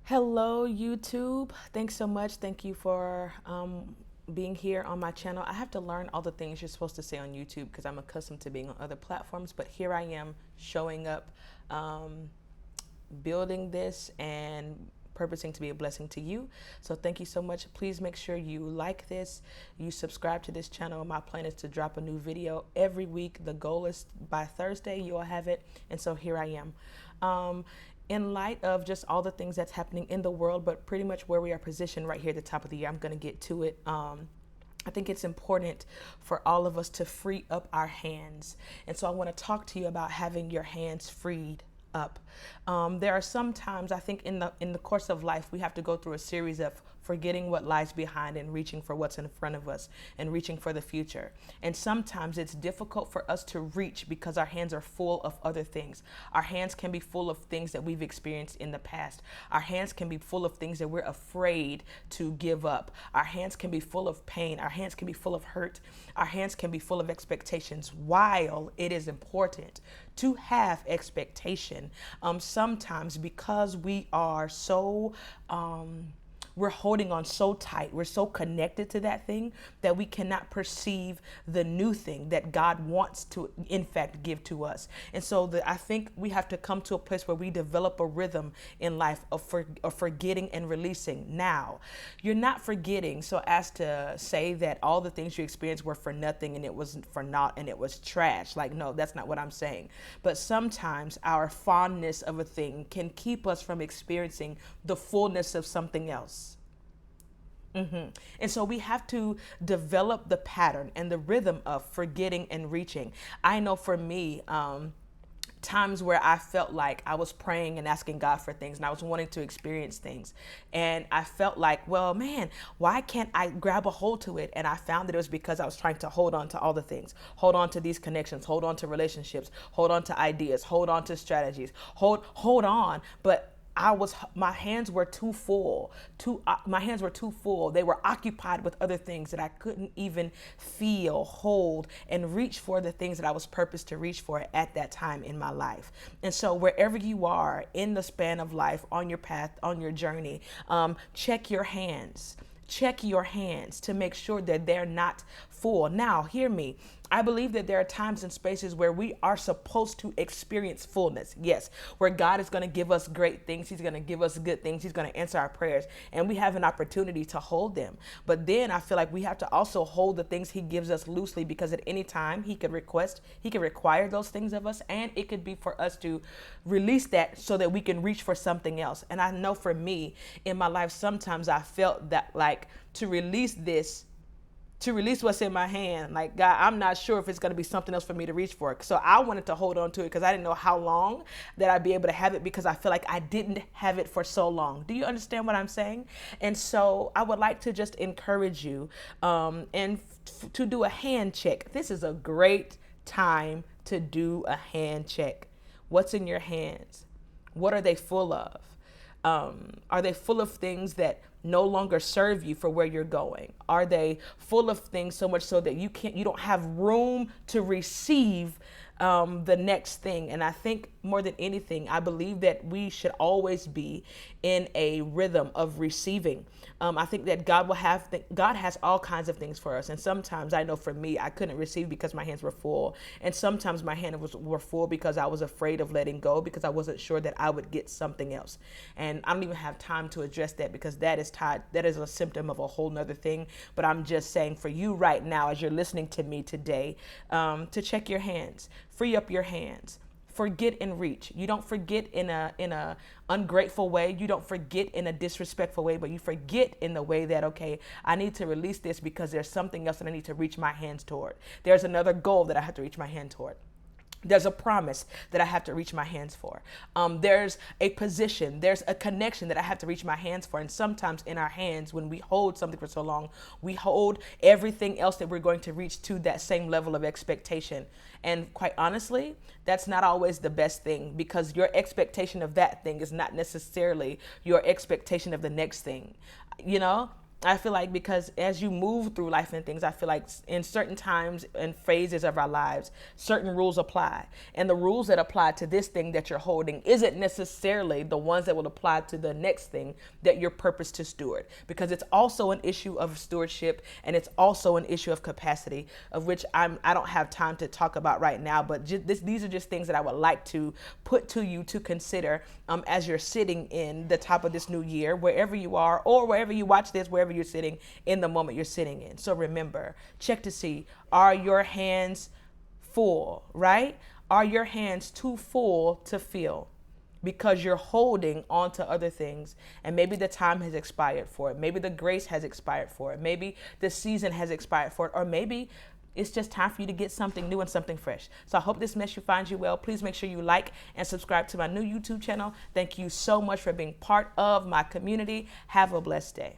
Hello, YouTube. Thanks so much. Thank you for being here on my channel. I have to learn all the things you're supposed to say on YouTube because I'm accustomed to being on other platforms, but here I am showing up, um, building this and purposing to be a blessing to you. So thank you so much. Please make sure you like this, you subscribe to this channel. My plan is to drop a new video every week. The goal is by Thursday you'll have it. And so here I am. In light of just all the things that's happening in the world, but pretty much where we are positioned right here at the top of the year, I'm going to get to it. I think it's important for all of us to free up our hands. And so I want to talk to you about having your hands freed up. There are some times I think in the course of life we have to go through a series of forgetting what lies behind and reaching for what's in front of us and reaching for the future. And sometimes it's difficult for us to reach because our hands are full of other things. Our hands can be full of things that we've experienced in the past. Our hands can be full of things that we're afraid to give up. Our hands can be full of pain. Our hands can be full of hurt. Our hands can be full of expectations. While it is important to have expectation, sometimes because we are so we're holding on so tight, we're so connected to that thing that we cannot perceive the new thing that God wants to in fact give to us. And so I think we have to come to a place where we develop a rhythm in life of forgetting and releasing. Now, you're not forgetting so as to say that all the things you experienced were for nothing and it was for naught and it was trash. Like, no, that's not what I'm saying. But sometimes our fondness of a thing can keep us from experiencing the fullness of something else. And so we have to develop the pattern and the rhythm of forgetting and reaching. I know for me, times where I felt like I was praying and asking God for things and I was wanting to experience things. And I felt like, well, man, why can't I grab a hold to it? And I found that it was because I was trying to hold on to all the things, hold on to these connections, hold on to relationships, hold on to ideas, hold on to strategies, hold on. But my hands were too full. My hands were too full. They were occupied with other things that I couldn't even feel, hold, and reach for the things that I was purposed to reach for at that time in my life. And so wherever you are in the span of life, on your path, on your journey, check your hands. Check your hands to make sure that they're not full. Now, hear me. I believe that there are times and spaces where we are supposed to experience fullness. Yes, where God is going to give us great things. He's going to give us good things. He's going to answer our prayers. And we have an opportunity to hold them. But then I feel like we have to also hold the things he gives us loosely because at any time he could require those things of us. And it could be for us to release that so that we can reach for something else. And I know for me in my life, sometimes I felt that like to release what's in my hand. Like, God, I'm not sure if it's going to be something else for me to reach for. So I wanted to hold on to it because I didn't know how long that I'd be able to have it because I feel like I didn't have it for so long. Do you understand what I'm saying? And so I would like to just encourage you to do a hand check. This is a great time to do a hand check. What's in your hands? What are they full of? Are they full of things that no longer serve you for where you're going? Are they full of things so much so that you don't have room to receive the next thing? And I think more than anything, I believe that we should always be in a rhythm of receiving. I think that God has all kinds of things for us. And sometimes I know for me, I couldn't receive because my hands were full. And sometimes my hands were full because I was afraid of letting go because I wasn't sure that I would get something else. And I don't even have time to address that because that is a symptom of a whole nother thing. But I'm just saying for you right now, as you're listening to me today, to check your hands, free up your hands. Forget and reach. You don't forget in a ungrateful way. You don't forget in a disrespectful way, but you forget in the way that, okay, I need to release this because there's something else that I need to reach my hands toward. There's another goal that I have to reach my hand toward. There's a promise that I have to reach my hands for. There's a position, there's a connection that I have to reach my hands for. And sometimes in our hands, when we hold something for so long, we hold everything else that we're going to reach to that same level of expectation. And quite honestly, that's not always the best thing because your expectation of that thing is not necessarily your expectation of the next thing. You know, I feel like because as you move through life and things, I feel like in certain times and phases of our lives, certain rules apply. And the rules that apply to this thing that you're holding isn't necessarily the ones that will apply to the next thing that you're purposed to steward. Because it's also an issue of stewardship, and it's also an issue of capacity, of which I don't have time to talk about right now. But these are just things that I would like to put to you to consider as you're sitting in the top of this new year, wherever you are, or wherever you watch this, wherever you're sitting in the moment you're sitting in. So remember, check to see, are your hands full, right? Are your hands too full to fill? Because you're holding on to other things, and maybe the time has expired for it. Maybe the grace has expired for it. Maybe the season has expired for it, or maybe it's just time for you to get something new and something fresh. So I hope this message finds you well. Please make sure you like and subscribe to my new YouTube channel. Thank you so much for being part of my community. Have a blessed day.